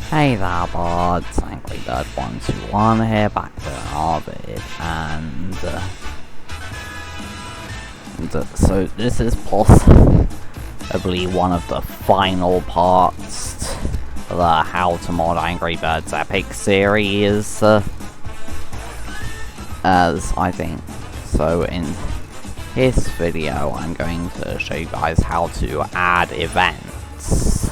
Hey there, buds, Angry Bird 121 here, back to another vid, and so this is possibly one of the final parts of the How to Mod Angry Birds Epic series, as I think. So in this video, I'm going to show you guys how to add events.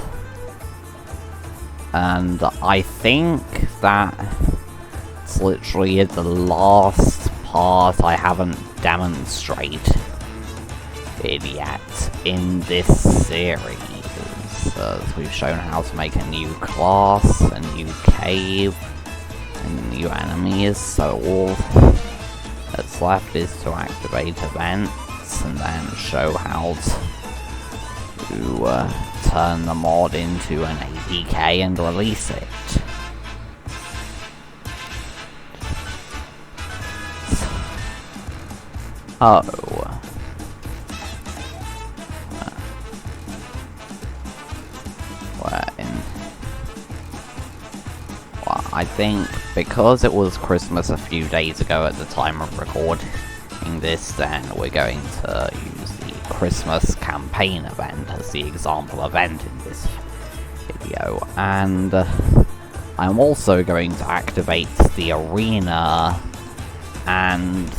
And I think that's literally the last part I haven't demonstrated yet in this series. As we've shown how to make a new class, a new cave, and new enemies, so all that's left is to activate events and then show how to turn the mod into an APK and release it. Well, I think because it was Christmas a few days ago at the time of recording this, then we're going to use the Christmas campaign event as the example event in this video, and I'm also going to activate the arena and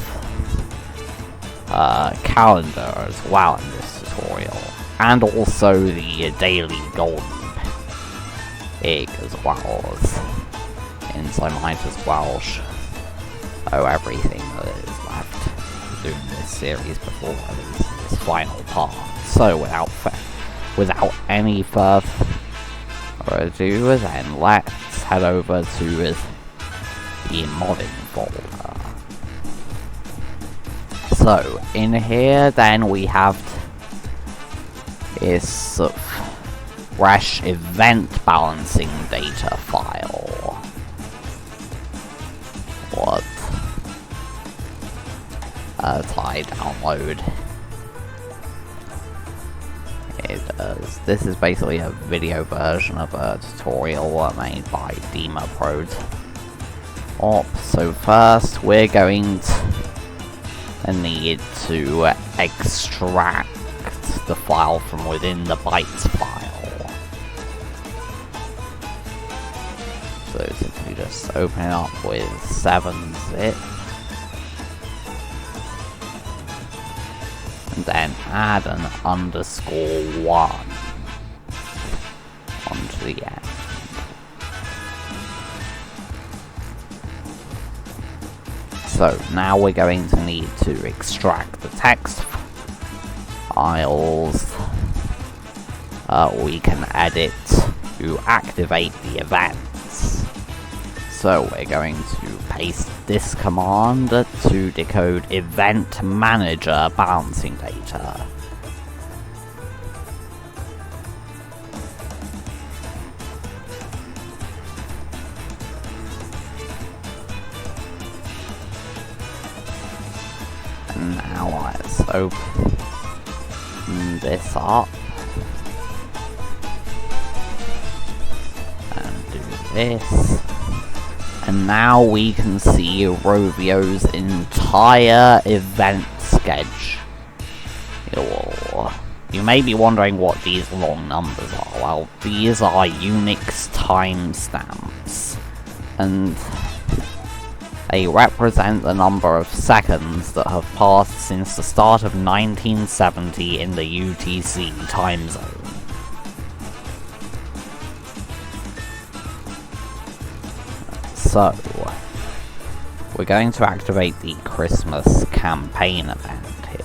calendar as well in this tutorial, and also the daily golden egg as well, so I might as well show everything that is left to do in this series before releasing this final part. So without any further ado, then let's head over to the modding folder. So in here then we have this fresh event balancing data file. What I download it as. This is basically a video version of a tutorial made by DimaProTop. So first we're going to need to extract the file from within the bytes file. So simply just open it up with 7-zip. And then add an _1 onto the end. So now we're going to need to extract the text files we can edit to activate the events. So we're going to paste this command to decode EventManagerBalancingData. And now let's open this up and do this. And now we can see Rovio's entire event schedule. You may be wondering what these long numbers are. Well, these are Unix timestamps, and they represent the number of seconds that have passed since the start of 1970 in the UTC time zone. So, we're going to activate the Christmas campaign event here.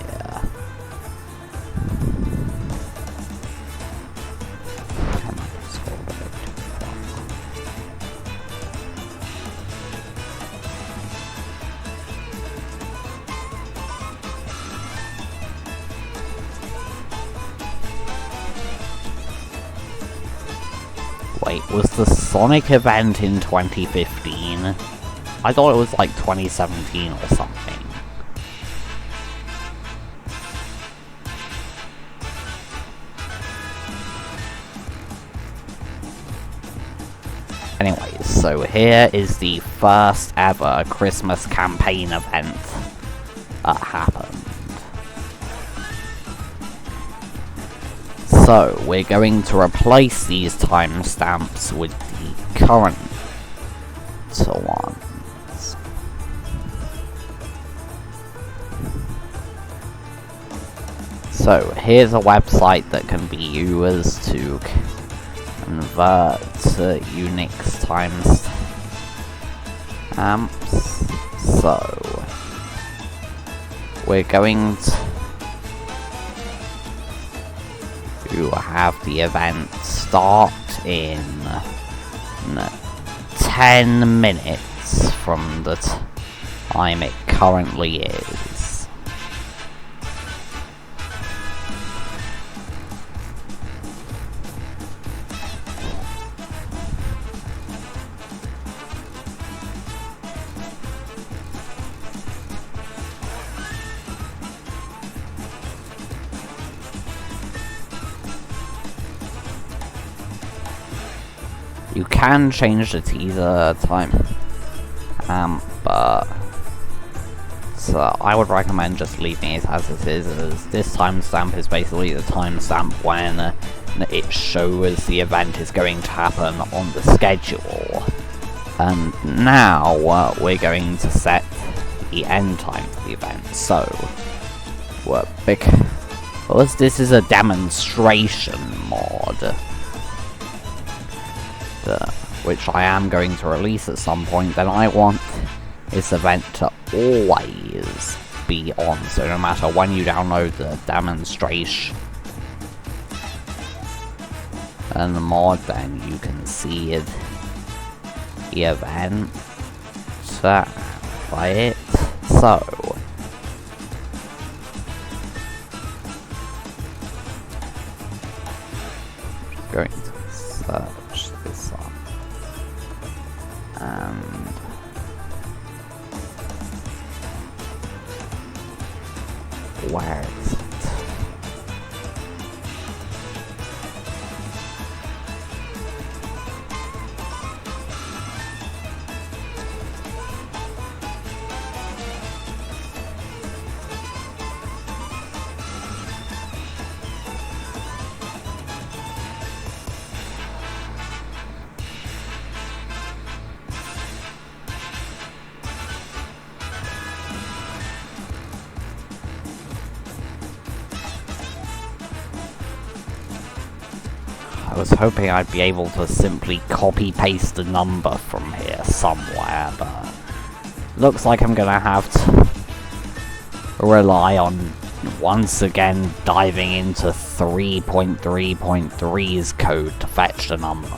Wait, was the Sonic event in 2015? I thought it was like 2017 or something. Anyways, so here is the first ever Christmas campaign event that happened. So, we're going to replace these timestamps with the current ones. So, here's a website that can be used to convert Unix timestamps. So, we're going to have the event start in 10 minutes from the time it currently is. You can change the teaser time, but so I would recommend just leaving it as it is, as this timestamp is basically the timestamp when it shows the event is going to happen on the schedule. And now we're going to set the end time for the event. So, because this is a demonstration mod, which I am going to release at some point, then I want this event to always be on, so no matter when you download the demonstration and the mod, then you can see the event, by it. So, just going to search this up, and where is it? I was hoping I'd be able to simply copy-paste the number from here somewhere, but looks like I'm gonna have to rely on, once again, diving into 3.3.3's code to fetch the number.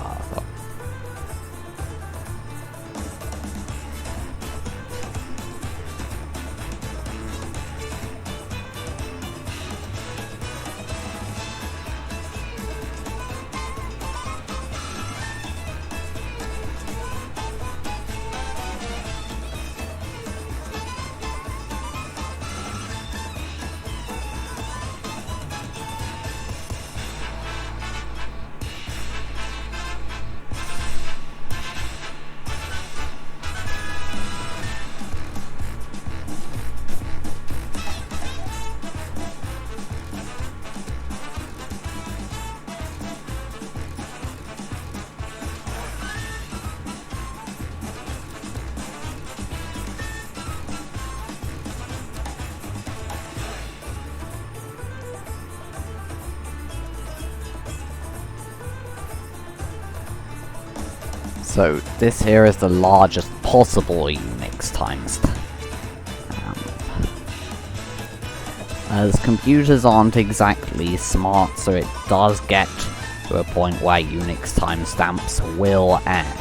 So this here is the largest possible Unix timestamp. As computers aren't exactly smart, so it does get to a point where Unix timestamps will end.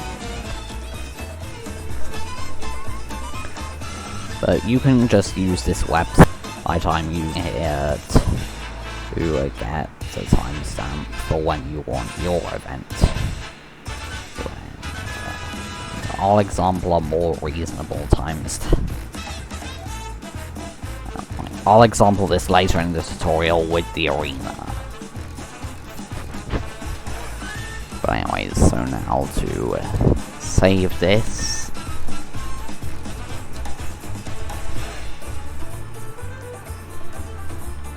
But you can just use this website I'm using here to get the timestamp for when you want your event. I'll example a more reasonable timestamp. I'll example this later in the tutorial with the arena. But anyways, so now to save this.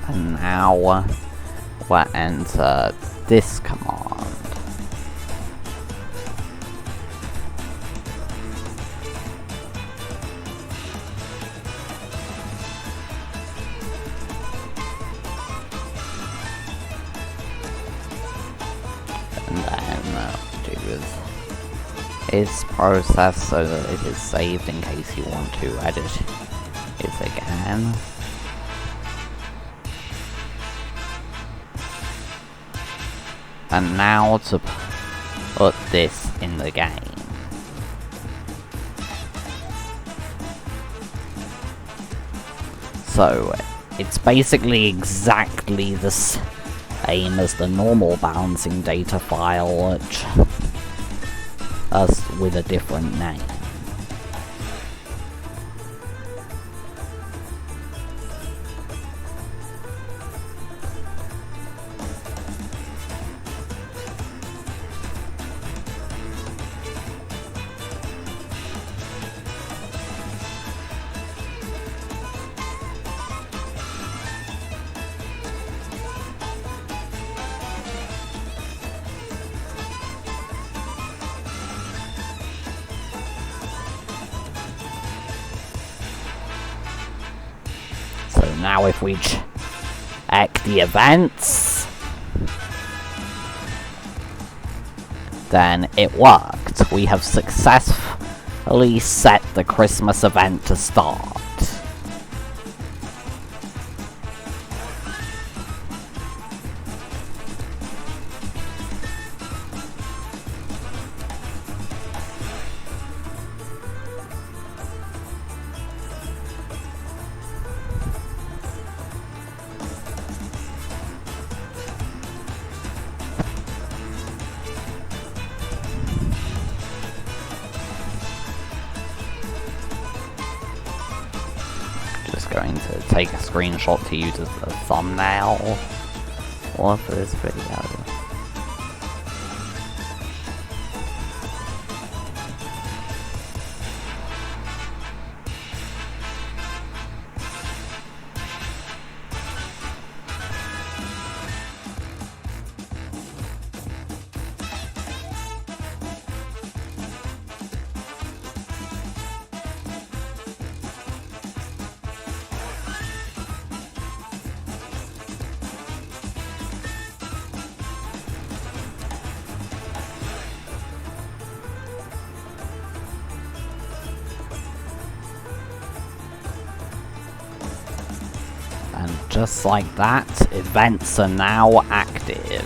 And now we'll enter this command. And then do is process so that it is saved in case you want to edit it again. And now to put this in the game. So, it's basically exactly the same as the normal balancing data file, just with a different name. So now if we check the events, then it worked. We have successfully set the Christmas event to start. Just going to take a screenshot to use as the thumbnail for this video. And just like that, events are now active.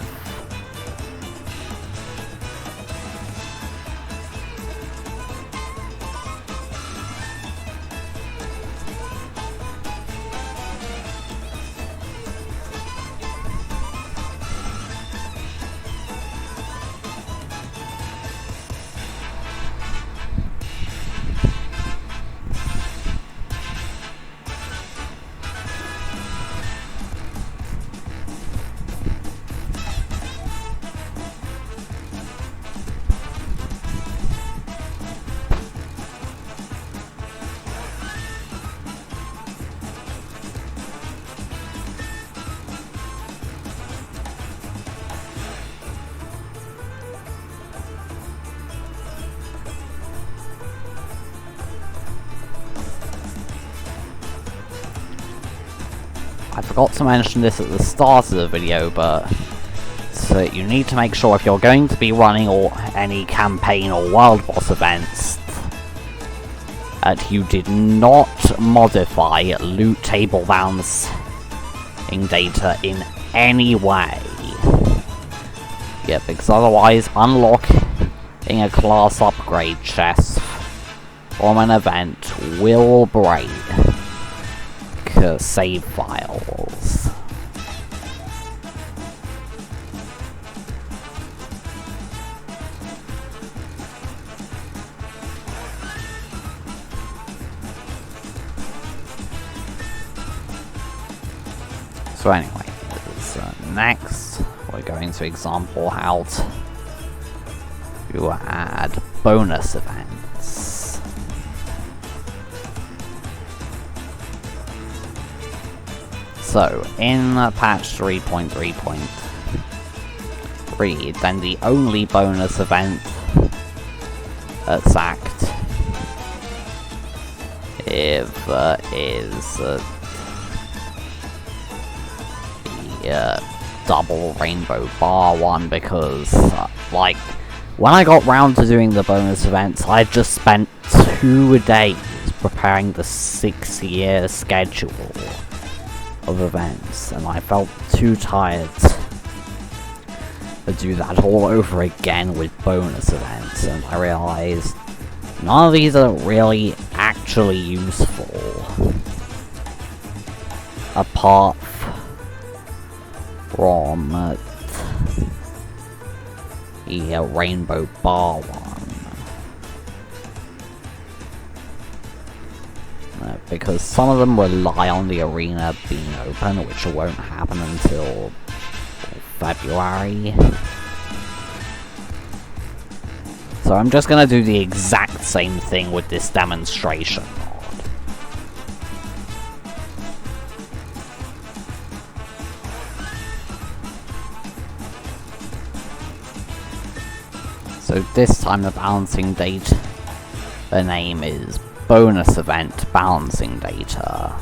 I forgot to mention this at the start of the video, but so you need to make sure if you're going to be running any campaign or world boss events that you did not modify loot table balancing data in any way. Yeah, because otherwise unlocking a class upgrade chest from an event will break save files. So anyway, next we're going to example how to add bonus events. So, in patch 3.3.3, then the only bonus event that's active is the double rainbow bar one, because like when I got round to doing the bonus events, I just spent 2 days preparing the 6-year schedule of events, and I felt too tired to do that all over again with bonus events, and I realized none of these are really actually useful, apart from the rainbow bar one. Because some of them rely on the arena being open, which won't happen until February. So I'm just gonna do the exact same thing with this demonstration mod. So this time the balancing data, the name is Bonus Event Balancing Data.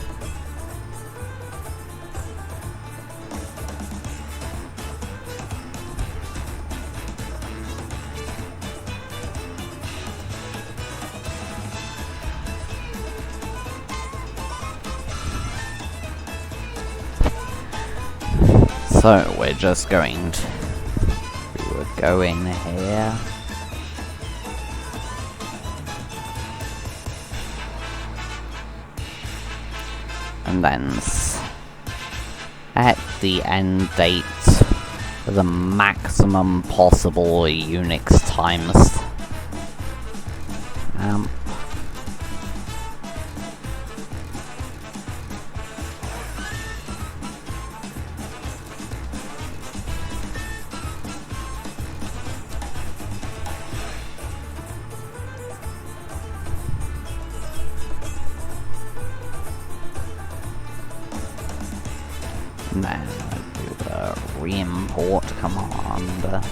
So we're just going to go in here. And then set the end date for the maximum possible Unix timestamp. And then do the reimport command.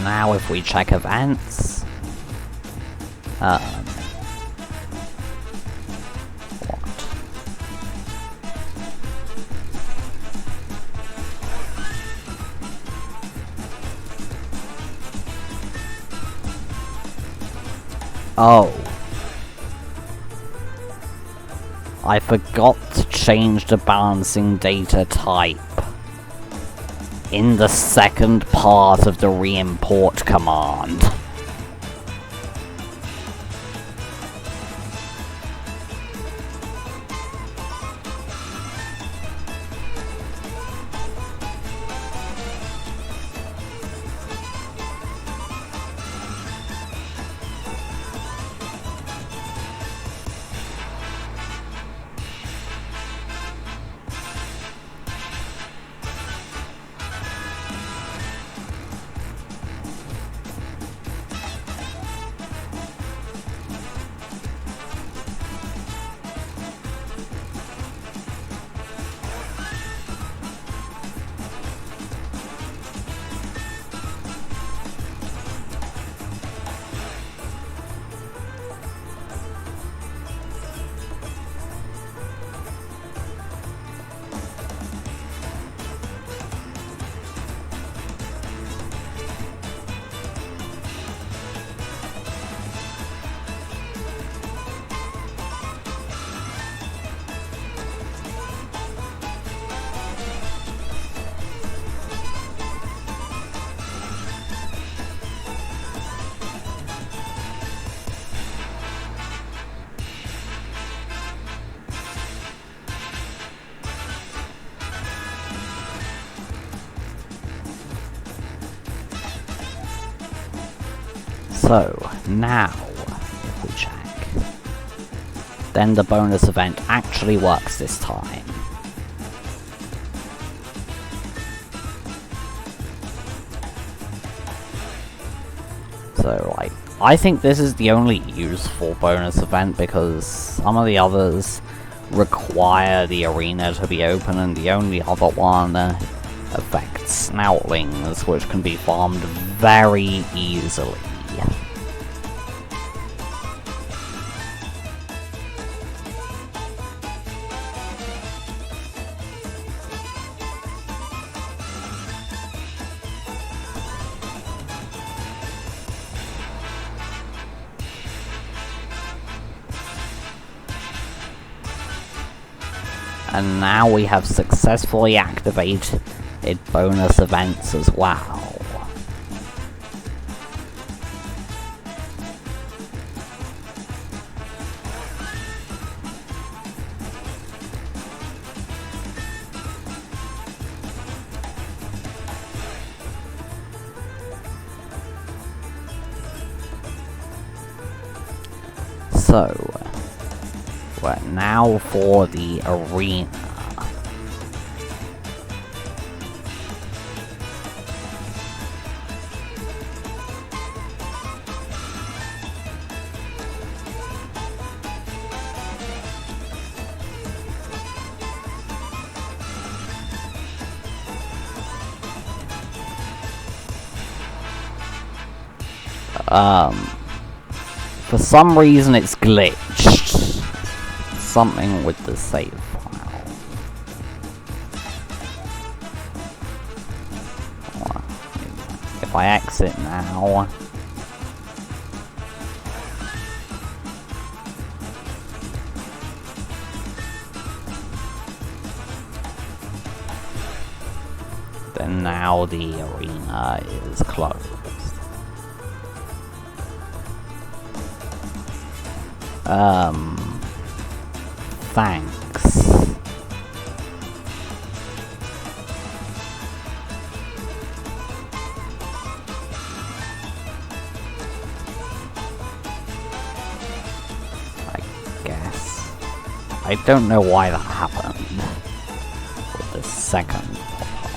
Now if we check events, what? Oh. I forgot to change the balancing data type in the second part of the reimport command. So, now, if we check, then the bonus event actually works this time. So, like, I think this is the only useful bonus event because some of the others require the arena to be open, and the only other one affects snoutlings, which can be farmed very easily. And now we have successfully activated bonus events as well. So, we're now for the arena. For some reason it's glitched. Something with the save file. If I exit now, then now the arena is closed. Thanks. I guess. I don't know why that happened with the second pop-up.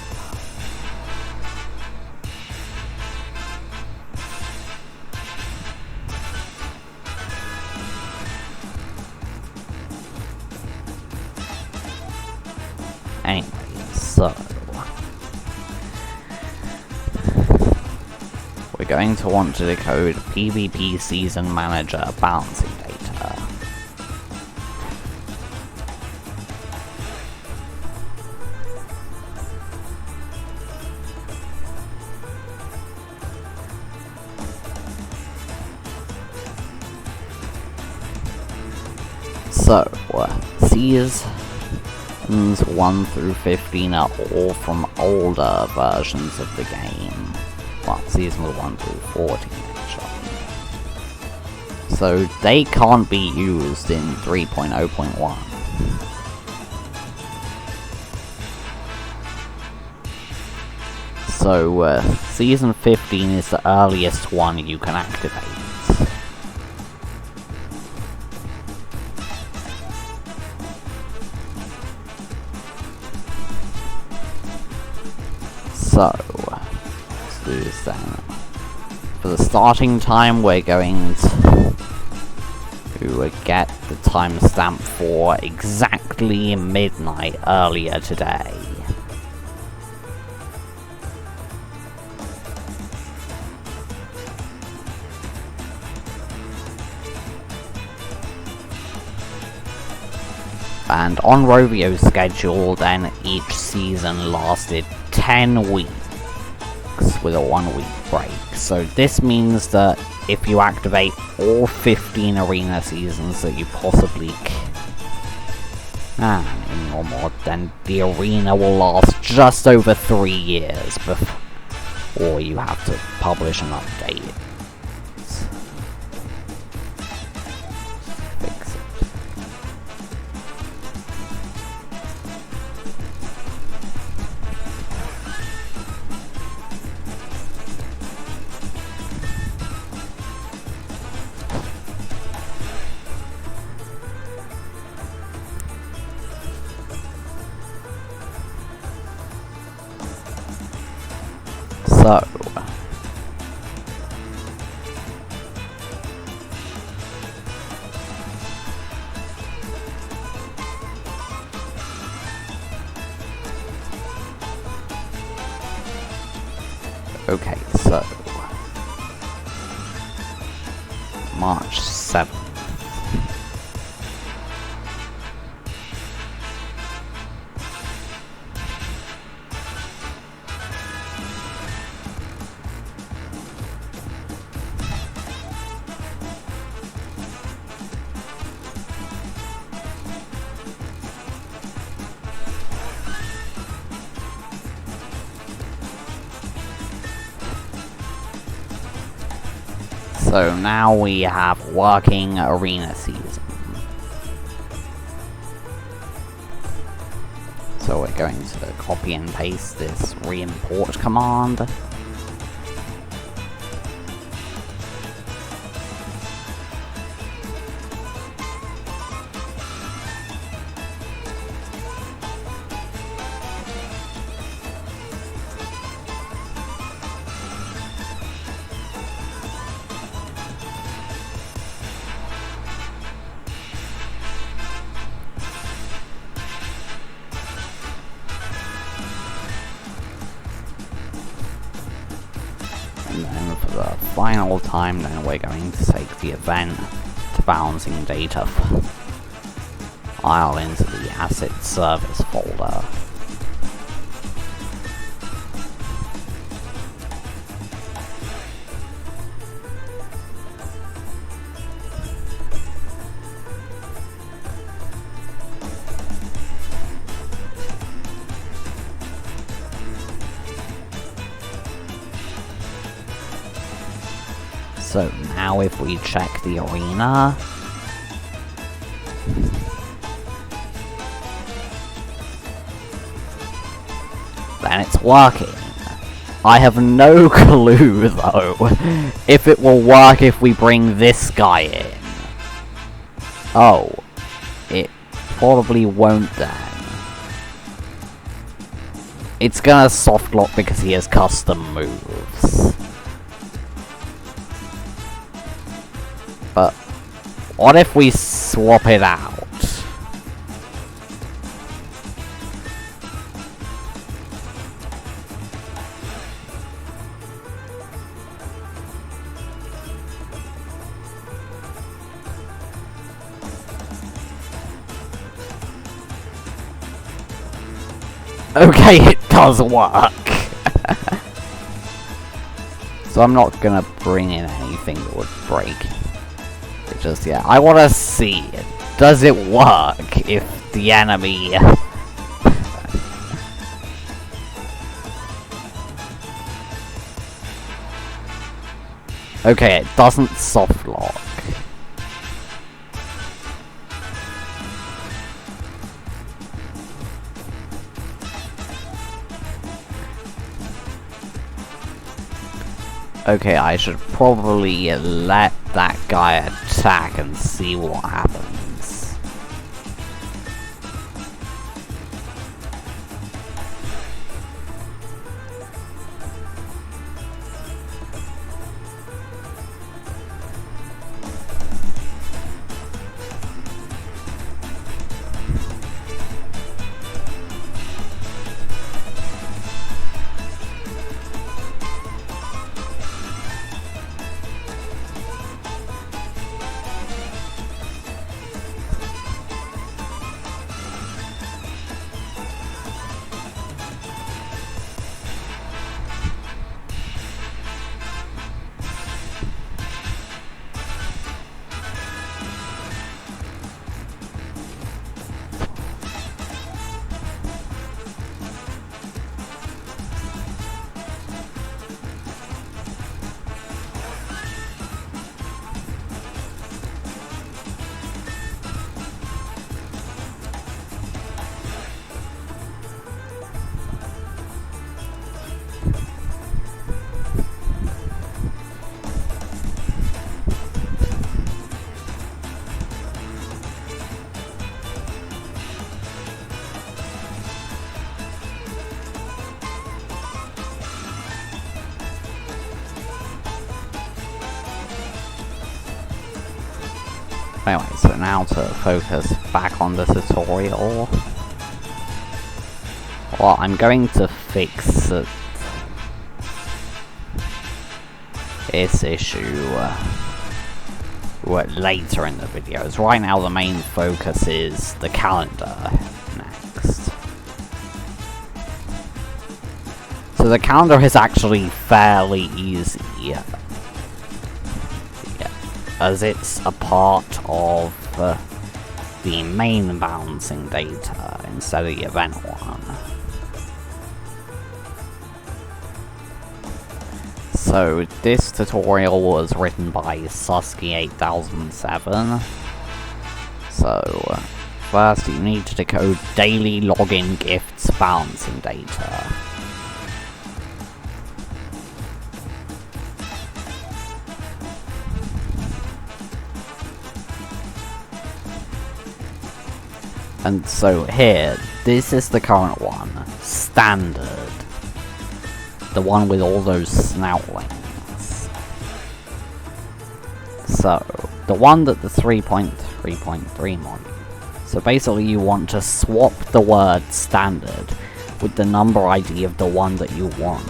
Anyway, so we're going to want to decode PvPSeasonManagerBalancingData. So, seasons 1 through 15 are all from older versions of the game. Well, seasons 1 through 14 actually. So they can't be used in 3.0.1. So season 15 is the earliest one you can activate. So, let's do this then. For the starting time, we're going to get the timestamp for exactly midnight earlier today. And on Rovio's schedule, then each season lasted 10 weeks with a 1 week break. So this means that if you activate all 15 arena seasons that you possibly can in your mod, then the arena will last just over 3 years before you have to publish an update. Fix it. So... Okay, so... March 7th. So now we have working arena season. So we're going to copy and paste this reimport command. And then for the final time, then we're going to take the event to balancing data file into the asset service folder. So now if we check the arena, then it's working. I have no clue though if it will work if we bring this guy in. Oh, it probably won't then. It's gonna softlock because he has custom moves. But what if we swap it out? Okay, it does work. So I'm not gonna bring in anything that would break. Just yeah, I want to see, does it work if the enemy okay, it doesn't softlock. Okay, I should probably let that guy attack and see what happens. Anyway, so now to focus back on the tutorial. Well, I'm going to fix this issue later in the videos. Right now the main focus is the calendar next. So the calendar is actually fairly easy, as it's a part of the main balancing data instead of the event one. So this tutorial was written by Suske8007. So first you need to decode DailyLoginGiftsBalancingData. And so here, this is the current one, standard. The one with all those snoutlings. So, the one that the 3.3.3 mod. So basically you want to swap the word standard with the number ID of the one that you want.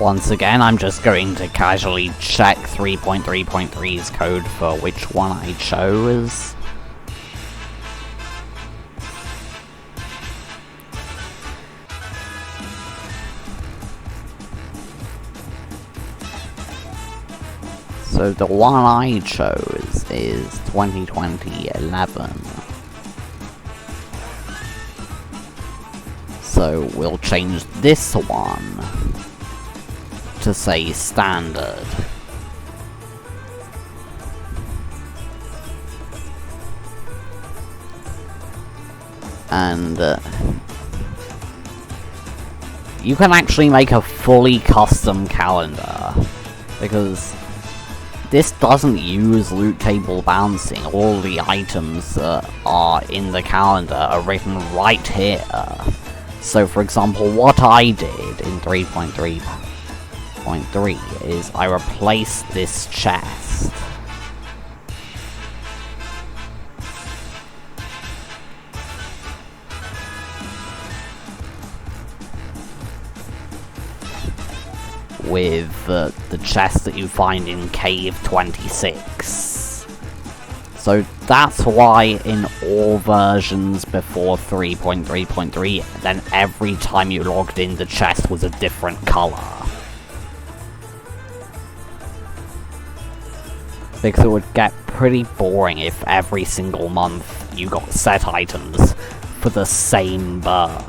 Once again, I'm just going to casually check 3.3.3's code for which one I chose. So the one I chose is 2020-11. So we'll change this one to say standard. And you can actually make a fully custom calendar, because this doesn't use loot table balancing. All the items that are in the calendar are written right here. So for example, what I did in 3.3 is I replaced this chest with the chest that you find in Cave 26. So that's why in all versions before 3.3.3, then every time you logged in, the chest was a different color. Because it would get pretty boring if every single month you got set items for the same bird.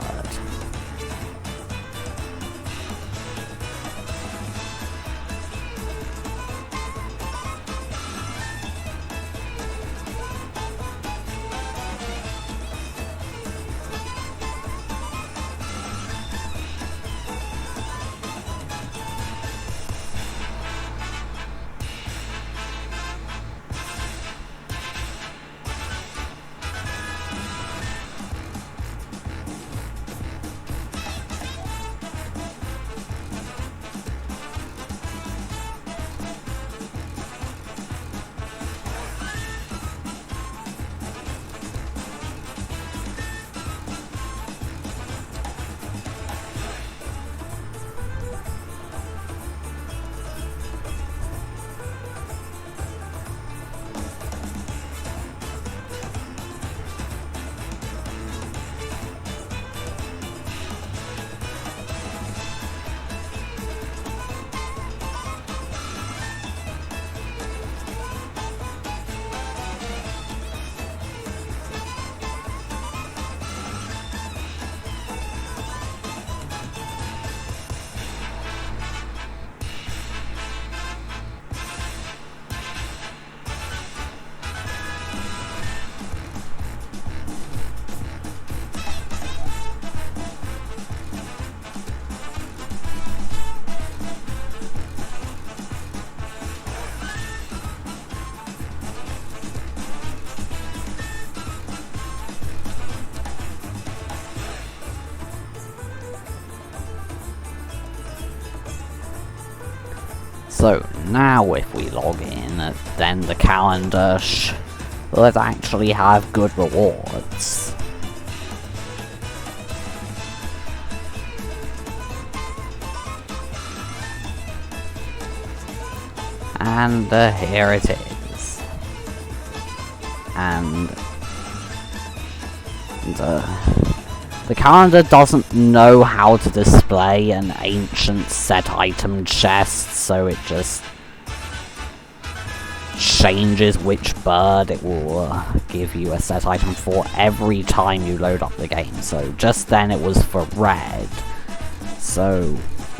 So now if we log in, then the calendar would actually have good rewards. And here it is. And the calendar doesn't know how to display an ancient set item chest, so it just changes which bird it will give you a set item for every time you load up the game. So just then it was for red. So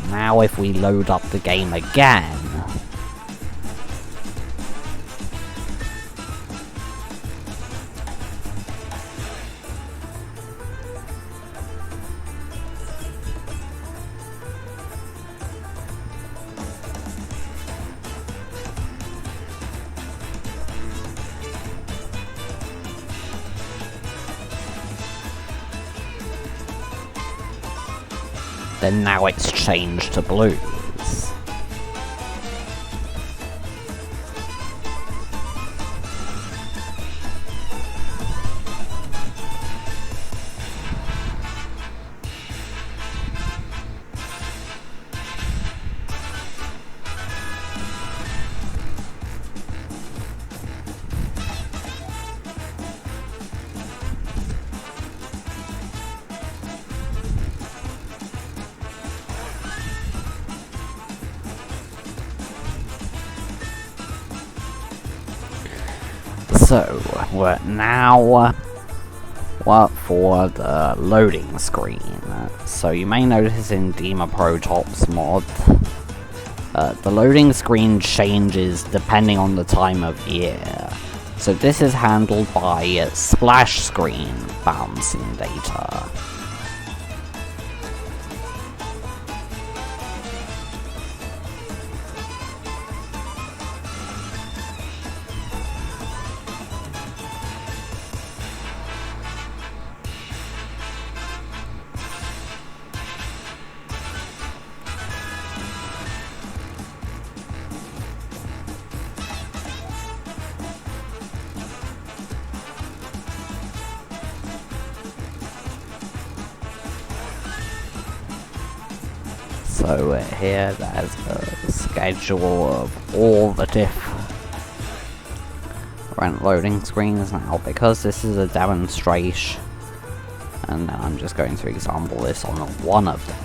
now if we load up the game again, then now it's changed to blues. So, we're now for the loading screen. So you may notice in DimaProTop's mod, the loading screen changes depending on the time of year. So this is handled by SplashScreenBalancingData. So here there's a schedule of all the different loading screens now, because this is a demonstration, and I'm just going to example this on one of them.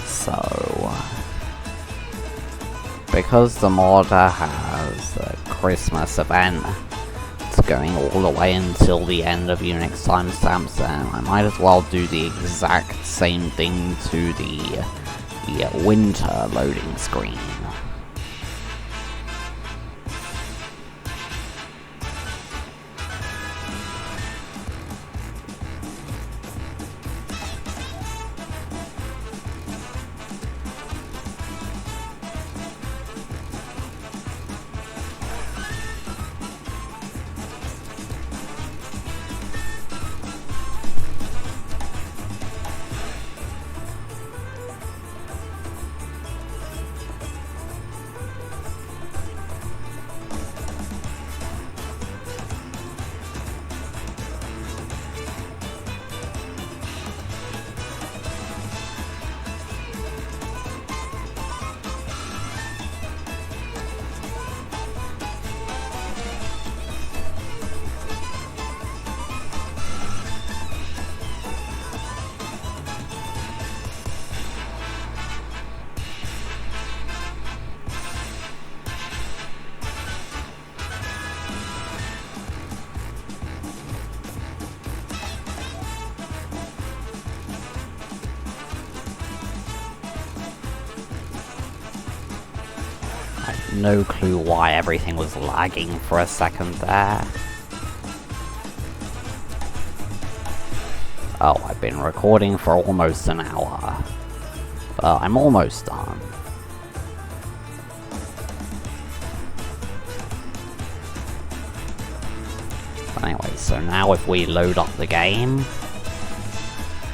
So, because the modder has a Christmas event going all the way until the end of Unix timestamps, then I might as well do the exact same thing to the winter loading screen. No clue why everything was lagging for a second there. Oh, I've been recording for almost an hour. But I'm almost done. Anyway, so now if we load up the game,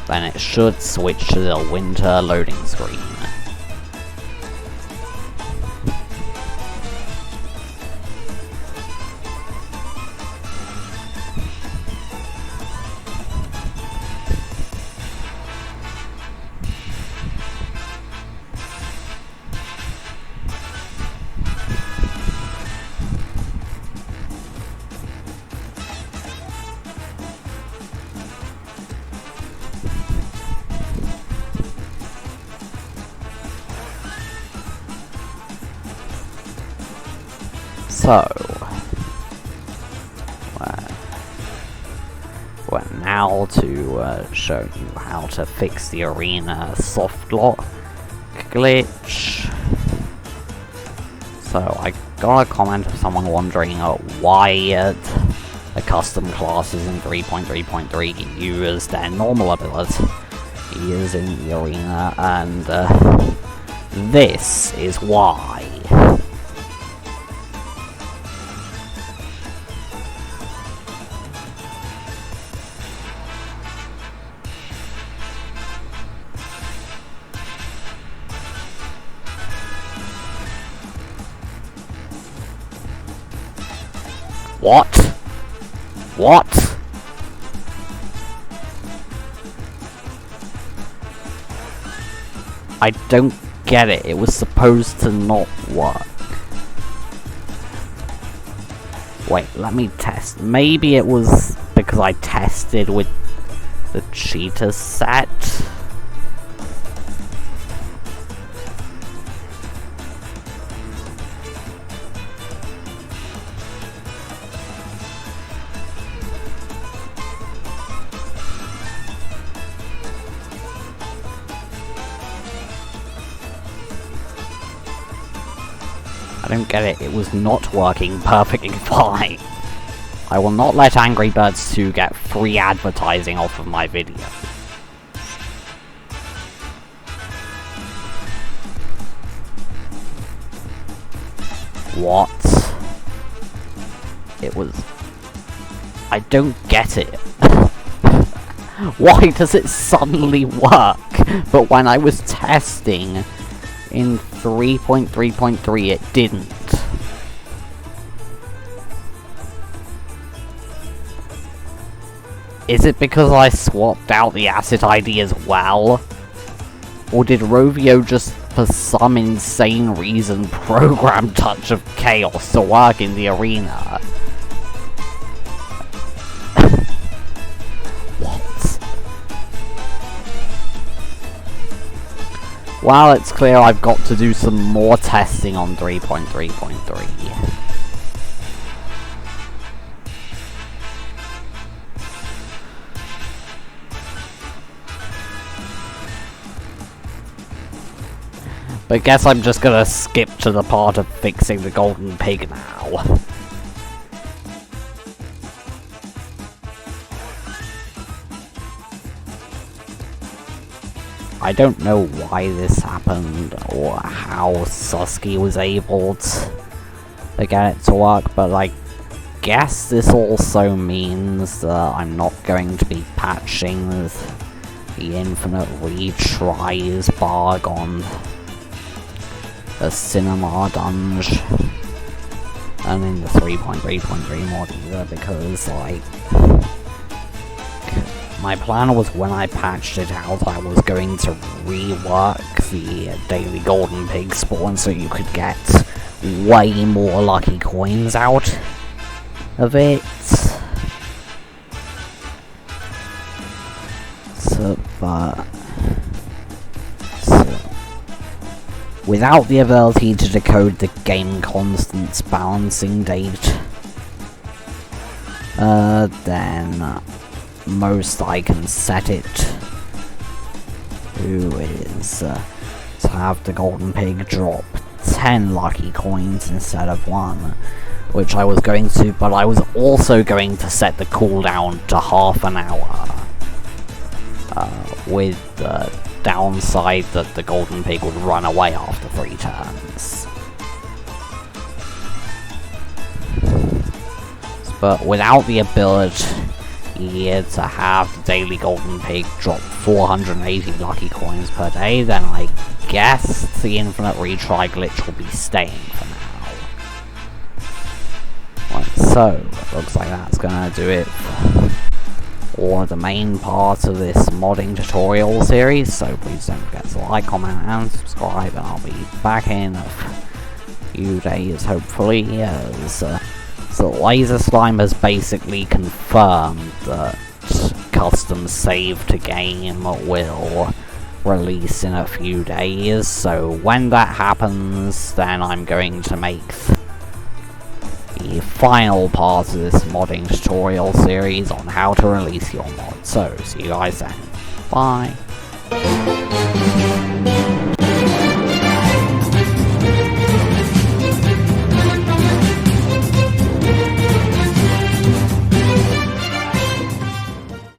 then it should switch to the winter loading screen. So, we're now to show you how to fix the arena softlock glitch. So I got a comment of someone wondering why the custom classes in 3.3.3 use their normal abilities in the arena, and this is why. What? What? I don't get it. It was supposed to not work. Wait, let me test. Maybe it was because I tested with the cheetah set. I don't get it, it was not working perfectly fine. I will not let Angry Birds 2 get free advertising off of my video. What? It was... I don't get it. Why does it suddenly work? But when I was testing in 3.3.3 it didn't. Is it because I swapped out the asset ID as well? Or did Rovio just, for some insane reason, program Touch of Chaos to work in the arena? Well, it's clear I've got to do some more testing on 3.3.3. But guess I'm just gonna skip to the part of fixing the golden pig now. I don't know why this happened, or how Suske was able to get it to work, but I guess this also means that I'm not going to be patching the infinite retries bug on the cinema dunge, and in the 3.3.3 mod either, because, like, my plan was when I patched it out, I was going to rework the daily golden pig spawn so you could get way more lucky coins out of it. Without the ability to decode the game constant's balancing date, then most I can set it to is to have the golden pig drop 10 lucky coins instead of 1, which I was going to, but I was also going to set the cooldown to half an hour, with the downside that the golden pig would run away after 3 turns. But without the ability to have the Daily Golden Pig drop 480 lucky coins per day, then I guess the infinite retry glitch will be staying for now. Right, so, it looks like that's gonna do it for all of the main parts of this modding tutorial series, so please don't forget to like, comment, and subscribe, and I'll be back in a few days, hopefully, as so Laser Slime has basically confirmed that custom save to game will release in a few days, so when that happens, then I'm going to make the final part of this modding tutorial series on how to release your mod. So, see you guys then. Bye.